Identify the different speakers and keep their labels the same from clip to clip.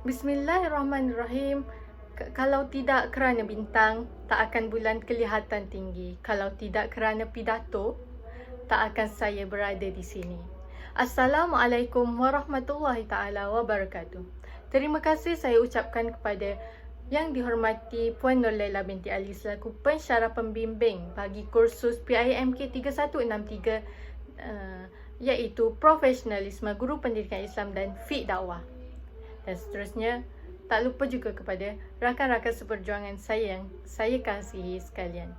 Speaker 1: Bismillahirrahmanirrahim. Kalau tidak kerana bintang, tak akan bulan kelihatan tinggi. Kalau tidak kerana pidato, tak akan saya berada di sini. Assalamualaikum warahmatullahi taala wabarakatuh. Terima kasih saya ucapkan kepada yang dihormati Puan Nur Laila binti Ali selaku pensyarah pembimbing bagi kursus PIMK 3163 iaitu Profesionalisme Guru Pendidikan Islam dan Fiqh Dakwah. Dan seterusnya, tak lupa juga kepada rakan-rakan seperjuangan saya yang saya kasihi sekalian.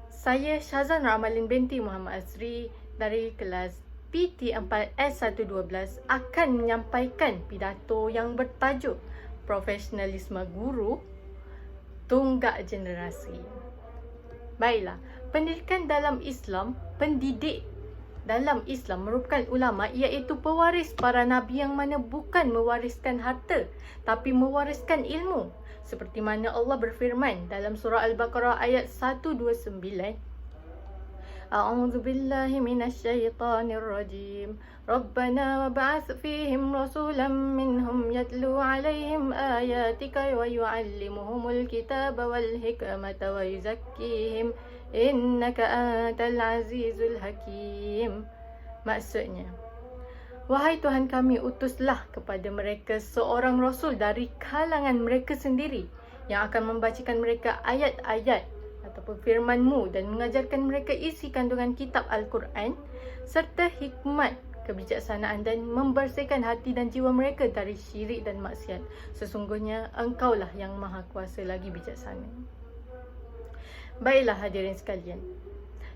Speaker 1: Saya Syazan Ramalin binti Muhammad Azri dari kelas PT4S112 akan menyampaikan pidato yang bertajuk Profesionalisme Guru Tunggak Generasi. Baiklah, pendidikan dalam Islam, pendidik dalam Islam merupakan ulama iaitu pewaris para nabi yang mana bukan mewariskan harta tapi mewariskan ilmu. Seperti mana Allah berfirman dalam surah Al-Baqarah ayat 129. A'udzu billahi minasyaitonir rajim. Rabbana wab'ats fihim rasulan minhum yatlu 'alaihim ayatika wa yu'allimuhumul kitaba wal hikmata wa yuzakkihim innaka antal azizul hakim. Maksudnya, wahai Tuhan kami, utuslah kepada mereka seorang rasul dari kalangan mereka sendiri yang akan membacakan mereka ayat-ayat ataupun firman-Mu dan mengajarkan mereka isi kandungan kitab Al-Quran serta hikmat kebijaksanaan dan membersihkan hati dan jiwa mereka dari syirik dan maksiat. Sesungguhnya Engkaulah yang maha kuasa lagi bijaksana. Baiklah hadirin sekalian,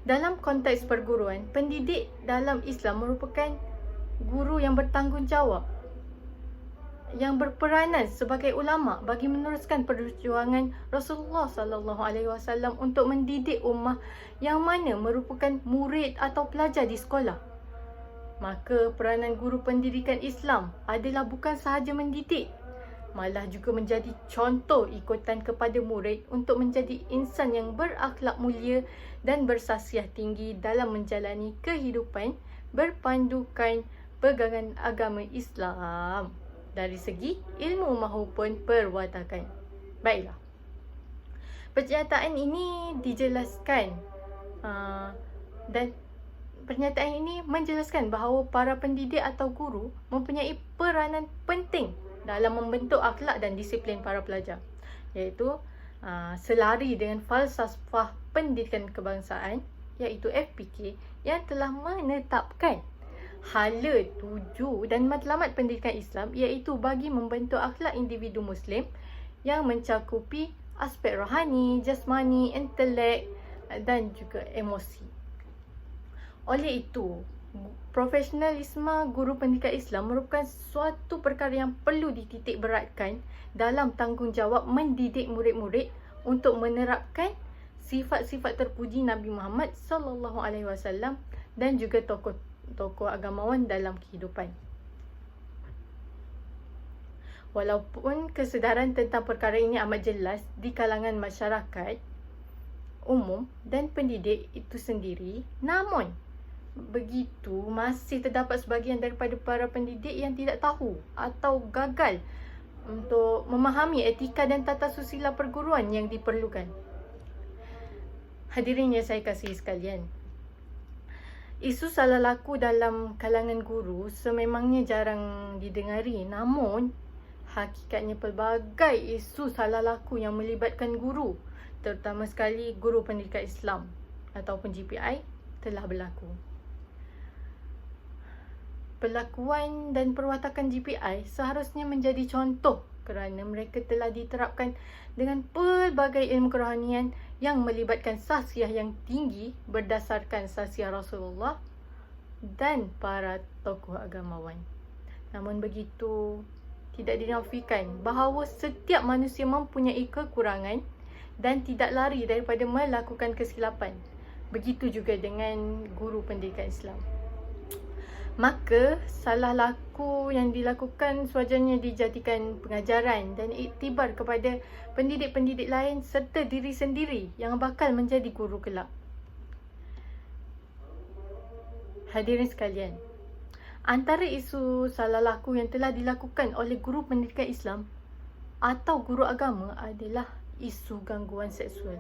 Speaker 1: dalam konteks perguruan, pendidik dalam Islam merupakan guru yang bertanggungjawab, yang berperanan sebagai ulama bagi meneruskan perjuangan Rasulullah SAW untuk mendidik ummah yang mana merupakan murid atau pelajar di sekolah. Maka peranan guru pendidikan Islam adalah bukan sahaja mendidik, malah juga menjadi contoh ikutan kepada murid untuk menjadi insan yang berakhlak mulia dan bersasiah tinggi dalam menjalani kehidupan berpandukan pegangan agama Islam dari segi ilmu maupun perwatakan. Baiklah, pernyataan ini dijelaskan dan pernyataan ini menjelaskan bahawa para pendidik atau guru mempunyai peranan penting dalam membentuk akhlak dan disiplin para pelajar, iaitu selari dengan falsafah pendidikan kebangsaan iaitu FPK yang telah menetapkan hala tuju dan matlamat pendidikan Islam iaitu bagi membentuk akhlak individu Muslim yang mencakupi aspek rohani, jasmani, intelek dan juga emosi. Oleh itu, profesionalisme guru pendidikan Islam merupakan suatu perkara yang perlu dititik beratkan dalam tanggungjawab mendidik murid-murid untuk menerapkan sifat-sifat terpuji Nabi Muhammad SAW dan juga tokoh-tokoh agamawan dalam kehidupan. Walaupun kesedaran tentang perkara ini amat jelas di kalangan masyarakat umum dan pendidik itu sendiri, namun begitu masih terdapat sebahagian daripada para pendidik yang tidak tahu atau gagal untuk memahami etika dan tata susila perguruan yang diperlukan. Hadirin yang saya kasihi sekalian, isu salah laku dalam kalangan guru sememangnya jarang didengari, namun hakikatnya pelbagai isu salah laku yang melibatkan guru, terutama sekali guru pendidikan Islam ataupun GPI telah berlaku. Perlakuan dan perwatakan GPI seharusnya menjadi contoh kerana mereka telah diterapkan dengan pelbagai ilmu kerohanian yang melibatkan sahsiah yang tinggi berdasarkan sahsiah Rasulullah dan para tokoh agamawan. Namun begitu, tidak dinafikan bahawa setiap manusia mempunyai kekurangan dan tidak lari daripada melakukan kesilapan. Begitu juga dengan guru pendidikan Islam. Maka salah laku yang dilakukan sewajarnya dijadikan pengajaran dan iktibar kepada pendidik-pendidik lain serta diri sendiri yang bakal menjadi guru kelak. Hadirin sekalian, Antara isu salah laku yang telah dilakukan oleh guru pendidikan Islam atau guru agama adalah isu gangguan seksual.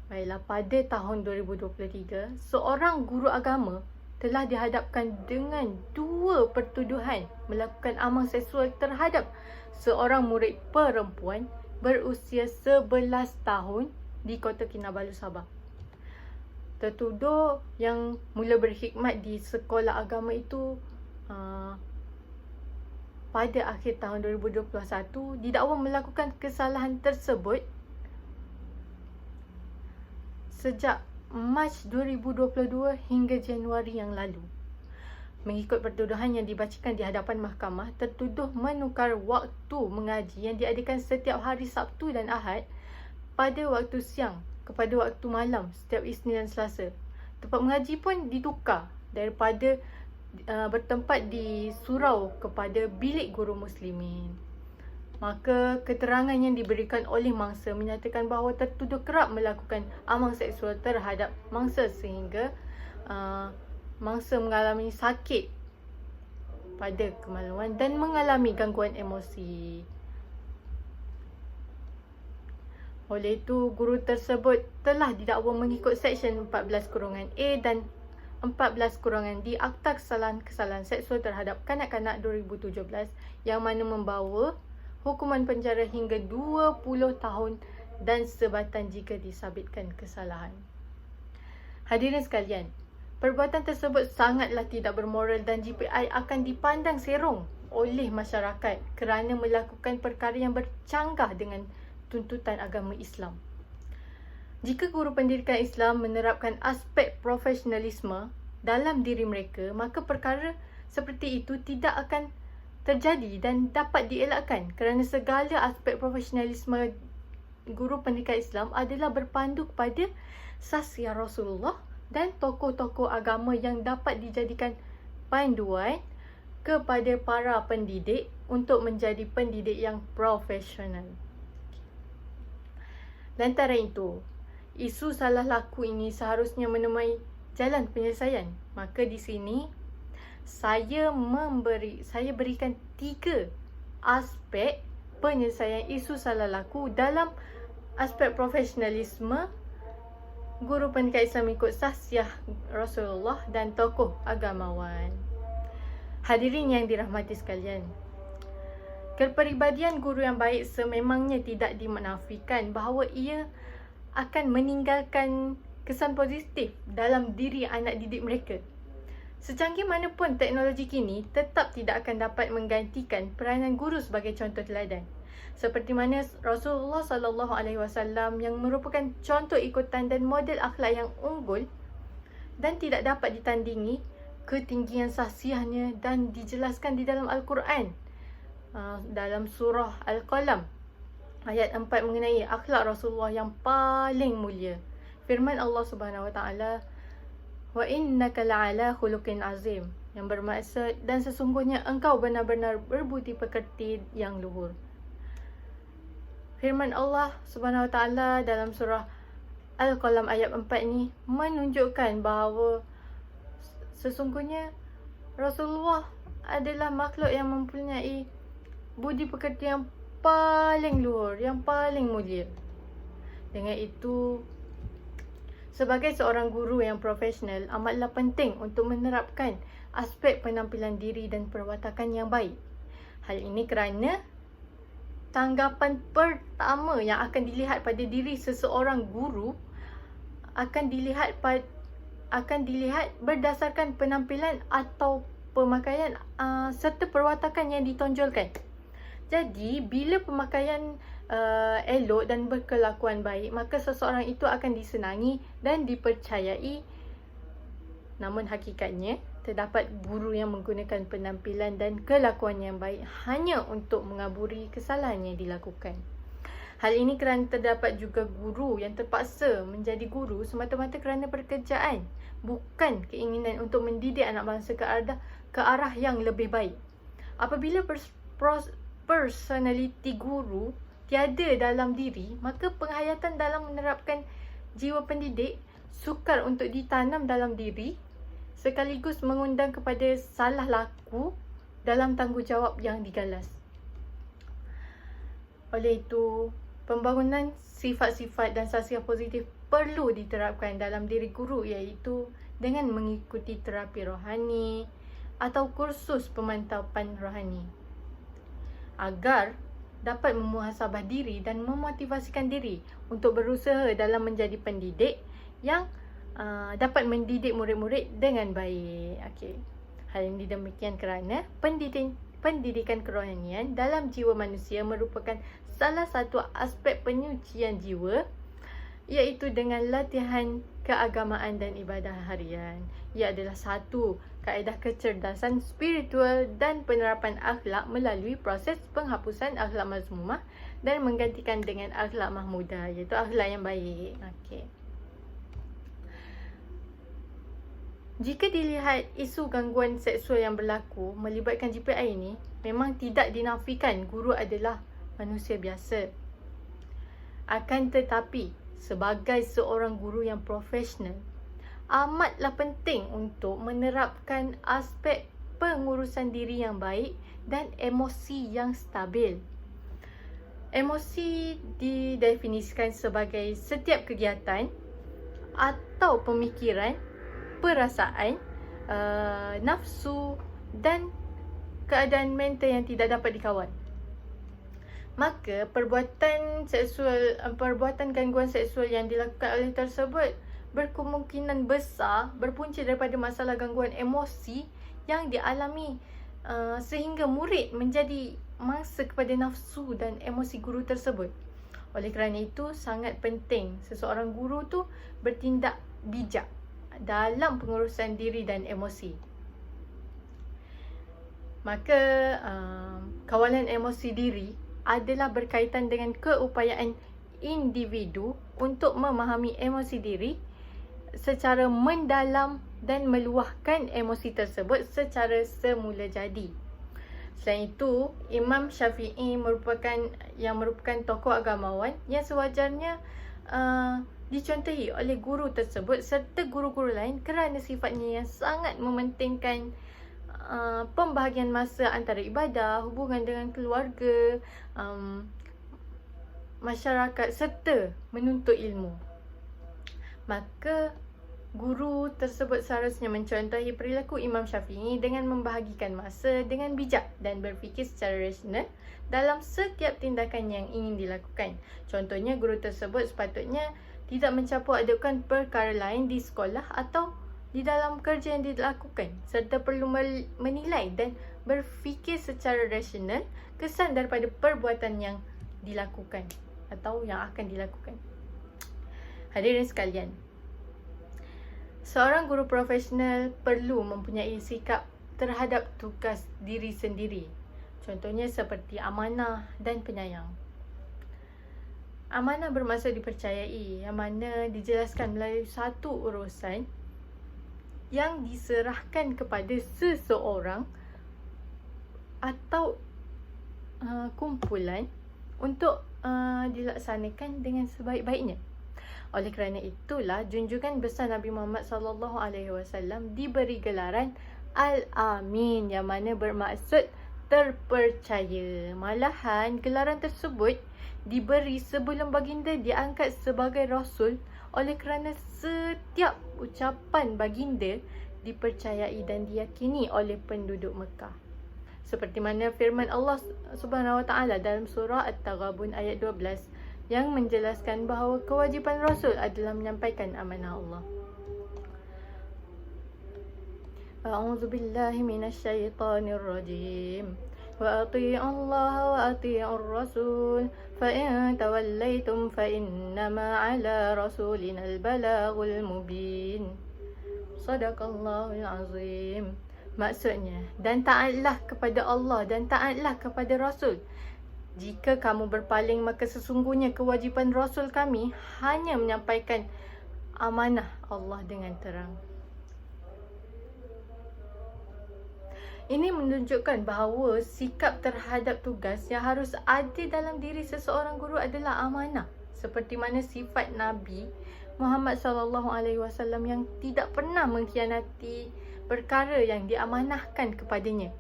Speaker 1: Baiklah, pada tahun 2023, seorang guru agama telah dihadapkan dengan 2 pertuduhan melakukan amal seksual terhadap seorang murid perempuan berusia 11 tahun di Kota Kinabalu, Sabah. Tertuduh yang mula berkhidmat di sekolah agama itu pada akhir tahun 2021 didakwa melakukan kesalahan tersebut sejak Mac 2022 hingga Januari yang lalu. Mengikut pertuduhan yang dibacakan di hadapan mahkamah, tertuduh menukar waktu mengaji yang diadakan setiap hari Sabtu dan Ahad pada waktu siang kepada waktu malam setiap Isnin dan Selasa. Tempat mengaji pun ditukar daripada bertempat di surau kepada bilik guru muslimin. Maka keterangan yang diberikan oleh mangsa menyatakan bahawa tertuduh kerap melakukan amal seksual terhadap mangsa sehingga mangsa mengalami sakit pada kemaluan dan mengalami gangguan emosi. Oleh itu, guru tersebut telah didakwa mengikut Seksyen 14-A dan 14-D di Akta Kesalahan Seksual terhadap Kanak-kanak 2017 yang mana membawa hukuman penjara hingga 20 tahun dan sebatan jika disabitkan kesalahan. Hadirin sekalian, perbuatan tersebut sangatlah tidak bermoral dan GPI akan dipandang serong oleh masyarakat kerana melakukan perkara yang bercanggah dengan tuntutan agama Islam. Jika guru pendidikan Islam menerapkan aspek profesionalisme dalam diri mereka, maka perkara seperti itu tidak akan terjadi dan dapat dielakkan kerana segala aspek profesionalisme guru pendidikan Islam adalah berpandu kepada sasiah Rasulullah dan tokoh-tokoh agama yang dapat dijadikan panduan kepada para pendidik untuk menjadi pendidik yang profesional. Lantaran itu, isu salah laku ini seharusnya menemui jalan penyelesaian. Maka di sini saya berikan 3 aspek penyelesaian isu salah laku dalam aspek profesionalisme guru pendidikan Islam ikut sasiah Rasulullah dan tokoh agamawan. Hadirin yang dirahmati sekalian, kepribadian guru yang baik sememangnya tidak dimenafikan bahawa ia akan meninggalkan kesan positif dalam diri anak didik mereka. Secanggih mana pun teknologi kini tetap tidak akan dapat menggantikan peranan guru sebagai contoh teladan. Seperti mana Rasulullah SAW yang merupakan contoh ikutan dan model akhlak yang unggul dan tidak dapat ditandingi ketinggian sahsiahnya dan dijelaskan di dalam Al-Quran. Dalam surah Al-Qalam ayat 4 mengenai akhlak Rasulullah yang paling mulia. Firman Allah Subhanahu Wa Taala, wa innaka la'ala khuluqin azim, yang bermaksud dan sesungguhnya engkau benar-benar berbudi pekerti yang luhur. Firman Allah Subhanahu Wa Taala dalam surah Al-Qalam ayat 4 ni menunjukkan bahawa sesungguhnya Rasulullah adalah makhluk yang mempunyai budi pekerti yang paling luhur, yang paling mulia. Dengan itu, sebagai seorang guru yang profesional, amatlah penting untuk menerapkan aspek penampilan diri dan perwatakan yang baik. Hal ini kerana tanggapan pertama yang akan dilihat pada diri seseorang guru akan dilihat berdasarkan penampilan atau pemakaian serta perwatakan yang ditonjolkan. Jadi, bila pemakaian elok dan berkelakuan baik, maka seseorang itu akan disenangi dan dipercayai. Namun hakikatnya, terdapat guru yang menggunakan penampilan dan kelakuan yang baik hanya untuk mengaburi kesalahan yang dilakukan. Hal ini kerana terdapat juga guru yang terpaksa menjadi guru semata-mata kerana pekerjaan, bukan keinginan untuk mendidik anak bangsa ke arah yang lebih baik. Apabila personaliti guru tiada dalam diri, maka penghayatan dalam menerapkan jiwa pendidik sukar untuk ditanam dalam diri sekaligus mengundang kepada salah laku dalam tanggungjawab yang digalas. Oleh itu, pembangunan sifat-sifat dan sasiah positif perlu diterapkan dalam diri guru, iaitu dengan mengikuti terapi rohani atau kursus pemantapan rohani agar dapat memuhasabah diri dan memotivasikan diri untuk berusaha dalam menjadi pendidik yang dapat mendidik murid-murid dengan baik. Okey. Hal ini demikian kerana pendidikan kerohanian dalam jiwa manusia merupakan salah satu aspek penyucian jiwa, iaitu dengan latihan keagamaan dan ibadah harian. Ia adalah satu kaedah kecerdasan spiritual dan penerapan akhlak melalui proses penghapusan akhlak mazmumah dan menggantikan dengan akhlak mahmudah, iaitu akhlak yang baik. Okey. Jika dilihat isu gangguan seksual yang berlaku melibatkan JPI ini, memang tidak dinafikan guru adalah manusia biasa. Akan tetapi, sebagai seorang guru yang profesional, amatlah penting untuk menerapkan aspek pengurusan diri yang baik dan emosi yang stabil. Emosi didefinisikan sebagai setiap kegiatan atau pemikiran, perasaan, nafsu dan keadaan mental yang tidak dapat dikawal. Maka perbuatan gangguan seksual yang dilakukan oleh tersebut berkemungkinan besar berpunca daripada masalah gangguan emosi yang dialami, sehingga murid menjadi mangsa kepada nafsu dan emosi guru tersebut. Oleh kerana itu, sangat penting seseorang guru tu bertindak bijak dalam pengurusan diri dan emosi. Maka kawalan emosi diri adalah berkaitan dengan keupayaan individu untuk memahami emosi diri secara mendalam dan meluahkan emosi tersebut secara semula jadi. Selain itu, Imam Syafi'i merupakan tokoh agamawan yang sewajarnya dicontohi oleh guru tersebut serta guru-guru lain kerana sifatnya yang sangat mementingkan pembahagian masa antara ibadah, hubungan dengan keluarga, masyarakat serta menuntut ilmu. Maka guru tersebut seharusnya mencontohi perilaku Imam Syafi'i dengan membahagikan masa dengan bijak dan berfikir secara rasional dalam setiap tindakan yang ingin dilakukan. Contohnya, guru tersebut sepatutnya tidak mencampur adukkan perkara lain di sekolah atau di dalam kerja yang dilakukan, serta perlu menilai dan berfikir secara rasional kesan daripada perbuatan yang dilakukan atau yang akan dilakukan. Hadirin sekalian, seorang guru profesional perlu mempunyai sikap terhadap tugas diri sendiri. Contohnya seperti amanah dan penyayang. Amanah bermaksud dipercayai, yang mana dijelaskan melalui satu urusan yang diserahkan kepada seseorang atau kumpulan untuk dilaksanakan dengan sebaik-baiknya. Oleh kerana itulah junjungan besar Nabi Muhammad SAW diberi gelaran Al-Amin, yang mana bermaksud terpercaya. Malahan gelaran tersebut diberi sebelum baginda diangkat sebagai Rasul, oleh kerana setiap ucapan baginda dipercayai dan diyakini oleh penduduk Mekah. Seperti mana firman Allah Subhanahu Wa Taala dalam surah At-Taghabun ayat 12 yang menjelaskan bahawa kewajipan Rasul adalah menyampaikan amanah Allah. A'udzu billahi minasyaitonir rajim. Wa atii'u Allah wa atii'ur Rasul fa in tawallaytum fa innama 'ala rasulinal balaghul mubin. Shadaqallahul azim. Maksudnya, dan taatlah kepada Allah dan taatlah kepada Rasul. Jika kamu berpaling, maka sesungguhnya kewajipan Rasul kami hanya menyampaikan amanah Allah dengan terang. Ini menunjukkan bahawa sikap terhadap tugas yang harus ada dalam diri seseorang guru adalah amanah. Seperti mana sifat Nabi Muhammad SAW yang tidak pernah mengkhianati perkara yang diamanahkan kepadanya.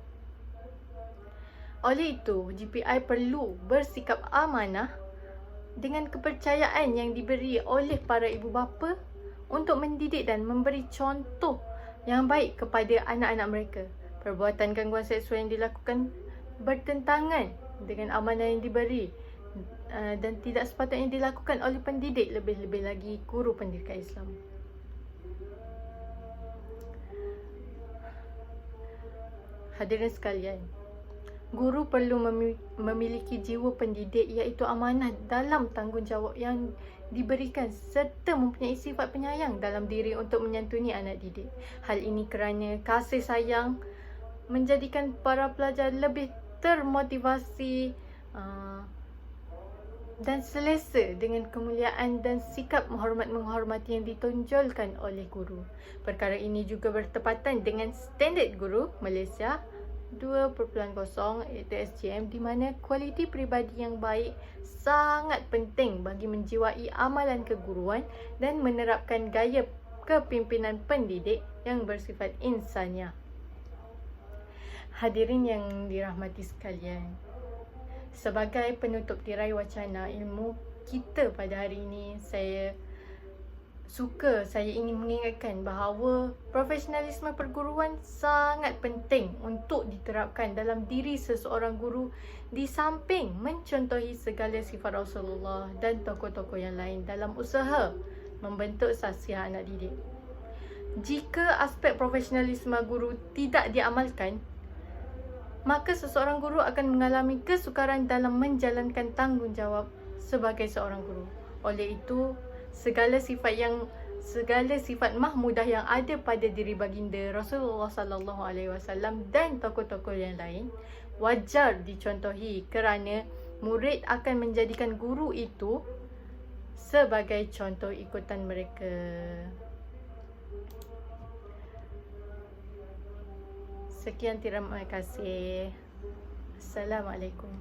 Speaker 1: Oleh itu, GPI perlu bersikap amanah dengan kepercayaan yang diberi oleh para ibu bapa untuk mendidik dan memberi contoh yang baik kepada anak-anak mereka. Perbuatan gangguan seksual yang dilakukan bertentangan dengan amanah yang diberi dan tidak sepatutnya dilakukan oleh pendidik, lebih-lebih lagi guru pendidikan Islam. Hadirin sekalian, guru perlu memiliki jiwa pendidik, iaitu amanah dalam tanggungjawab yang diberikan serta mempunyai sifat penyayang dalam diri untuk menyantuni anak didik. Hal ini kerana kasih sayang menjadikan para pelajar lebih termotivasi dan selesa dengan kemuliaan dan sikap menghormati yang ditonjolkan oleh guru. Perkara ini juga bertepatan dengan Standard Guru Malaysia 2.0 iaitu SGM, di mana kualiti peribadi yang baik sangat penting bagi menjiwai amalan keguruan dan menerapkan gaya kepimpinan pendidik yang bersifat insaniah. Hadirin yang dirahmati sekalian, sebagai penutup tirai wacana ilmu kita pada hari ini, saya ingin mengingatkan bahawa profesionalisme perguruan sangat penting untuk diterapkan dalam diri seseorang guru, di samping mencontohi segala sifat Rasulullah dan tokoh-tokoh yang lain dalam usaha membentuk sasiah anak didik. Jika aspek profesionalisme guru tidak diamalkan, maka seseorang guru akan mengalami kesukaran dalam menjalankan tanggungjawab sebagai seorang guru. Oleh itu, segala sifat mahmudah yang ada pada diri baginda Rasulullah SAW dan tokoh-tokoh yang lain wajar dicontohi, kerana murid akan menjadikan guru itu sebagai contoh ikutan mereka. Sekian, terima kasih. Assalamualaikum.